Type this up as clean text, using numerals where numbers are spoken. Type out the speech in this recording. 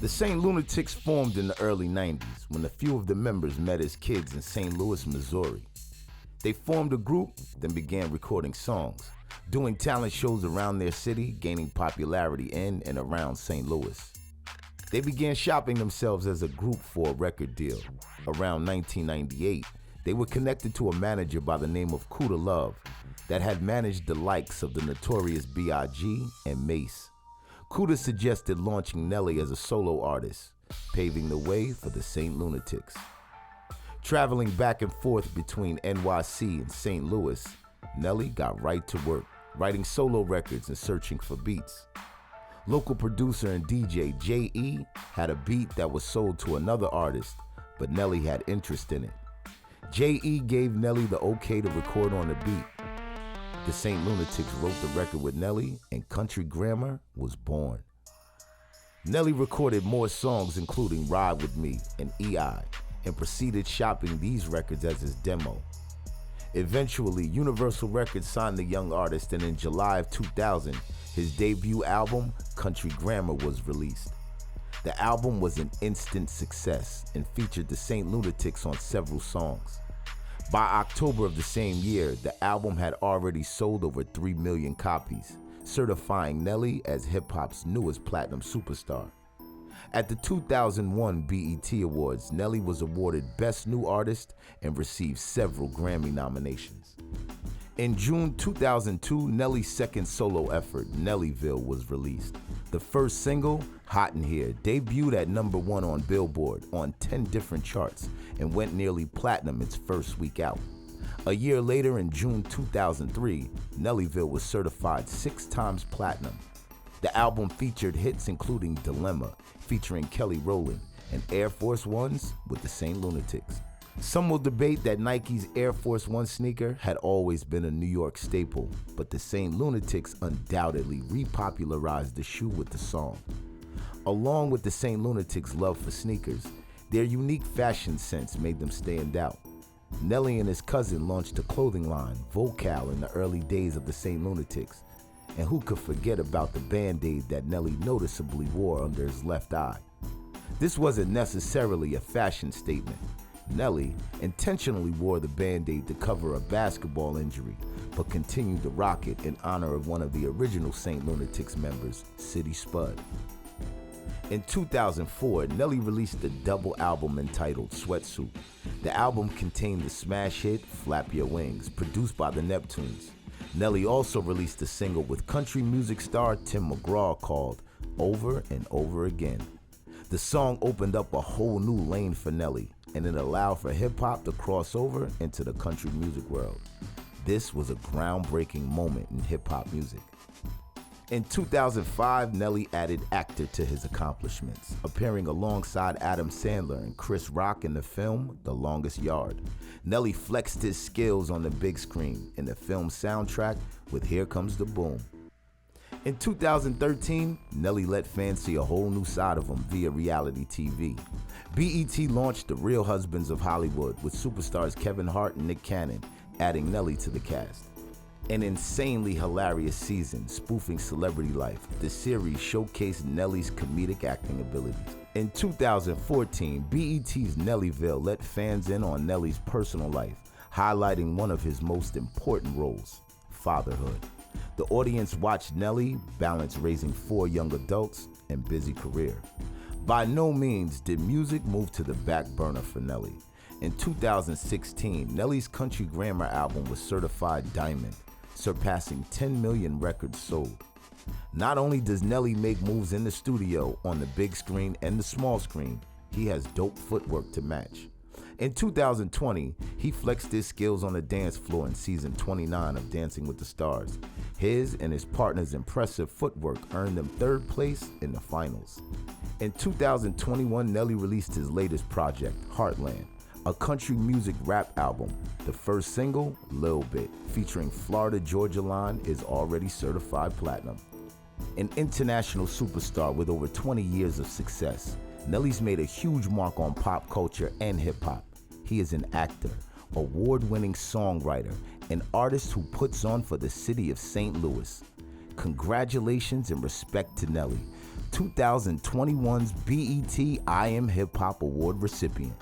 The St. Lunatics formed in the early 90s when a few of the members met as kids in St. Louis, Missouri. They formed a group, then began recording songs, doing talent shows around their city, gaining popularity in and around St. Louis. They began shopping themselves as a group for a record deal. Around 1998, they were connected to a manager by the name of Kuda Love that had managed the likes of the Notorious B.I.G. and Mace. Kuda suggested launching Nelly as a solo artist, paving the way for the St. Lunatics. Traveling back and forth between NYC and St. Louis, Nelly got right to work, writing solo records and searching for beats. Local producer and DJ J.E. had a beat that was sold to another artist, but Nelly had interest in it. J.E. gave Nelly the okay to record on the beat. The St. Lunatics wrote the record with Nelly, and Country Grammar was born. Nelly recorded more songs, including Ride With Me and E.I., and proceeded shopping these records as his demo. Eventually, Universal Records signed the young artist, and in July of 2000, his debut album, Country Grammar, was released. The album was an instant success and featured the St. Lunatics on several songs. By October of the same year, the album had already sold over 3 million copies, certifying Nelly as hip-hop's newest platinum superstar. At the 2001 BET Awards, Nelly was awarded Best New Artist and received several Grammy nominations. In June 2002, Nelly's second solo effort, Nellyville, was released. The first single, Hot in Here, debuted at #1 on Billboard on 10 different charts and went nearly platinum its first week out. A year later, in June 2003, Nellyville was certified 6 times platinum. The album featured hits including Dilemma, featuring Kelly Rowland, and Air Force Ones with the St. Lunatics. Some will debate that Nike's Air Force One sneaker had always been a New York staple, but the St. Lunatics undoubtedly repopularized the shoe with the song. Along with the St. Lunatics' love for sneakers, their unique fashion sense made them stand out. Nelly and his cousin launched a clothing line, Vocal, in the early days of the St. Lunatics, and who could forget about the Band-Aid that Nelly noticeably wore under his left eye? This wasn't necessarily a fashion statement. Nelly intentionally wore the Band-Aid to cover a basketball injury, but continued to rock it in honor of one of the original St. Lunatics members, City Spud. In 2004, Nelly released a double album entitled Sweatsuit. The album contained the smash hit Flap Your Wings, produced by the Neptunes. Nelly also released a single with country music star Tim McGraw called Over and Over Again. The song opened up a whole new lane for Nelly, and it allowed for hip-hop to cross over into the country music world. This was a groundbreaking moment in hip-hop music. In 2005, Nelly added actor to his accomplishments, appearing alongside Adam Sandler and Chris Rock in the film The Longest Yard. Nelly flexed his skills on the big screen in the film soundtrack with Here Comes the Boom. In 2013, Nelly let fans see a whole new side of him via reality TV. BET launched The Real Husbands of Hollywood with superstars Kevin Hart and Nick Cannon, adding Nelly to the cast. An insanely hilarious season spoofing celebrity life, the series showcased Nelly's comedic acting abilities. In 2014, BET's Nellyville let fans in on Nelly's personal life, highlighting one of his most important roles, fatherhood. The audience watched Nelly balance raising 4 young adults and busy career. By no means did music move to the back burner for Nelly. In 2016, Nelly's Country Grammar album was certified diamond, surpassing 10 million records sold. Not only does Nelly make moves in the studio, on the big screen and the small screen, he has dope footwork to match. In 2020, he flexed his skills on the dance floor in season 29 of Dancing with the Stars. His and his partner's impressive footwork earned them 3rd place in the finals. In 2021, Nelly released his latest project, Heartland, a country music rap album. The first single, Lil Bit, featuring Florida Georgia Line, is already certified platinum. An international superstar with over 20 years of success, Nelly's made a huge mark on pop culture and hip-hop. He is an actor, award-winning songwriter, an artist who puts on for the city of St. Louis. Congratulations and respect to Nelly. 2021's BET I Am Hip Hop Award recipient.